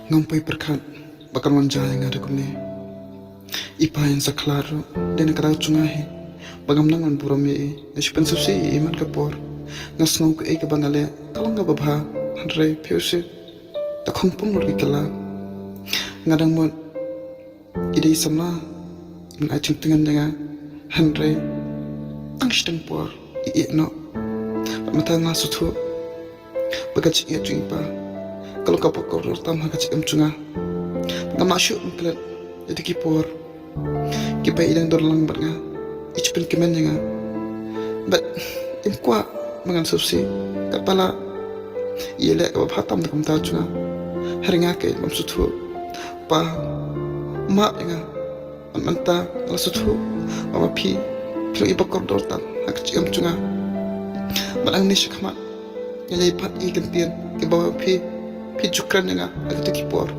Ngampai perkat bakal wanjaya nga ada kuni ipayan sa klaro dan nakaraw tsungahi bagam nangan buram ye espen susi iman kapor ngas ngau ke ka bangale kalong nga babha hanre peusi takong pun lor kala ngadang mo idei samna min aching tingan nga hanre angstang por I no mata nga sutu bagat ia pa kalau kapok koror tam hagat cunga ngama syuk mklat jadi kipor kipai idang dorlang nga ichpin kemen nga but imkwa mangan subsi kapala yele ka bhatam kum ta chunga haringa ke mam sutu pa ma nga manta la sutu ama pi pilo ibakor dor tam hagat cunga malang ni shikma yele pat i gantian ke bawa pi jukran nga agak kipor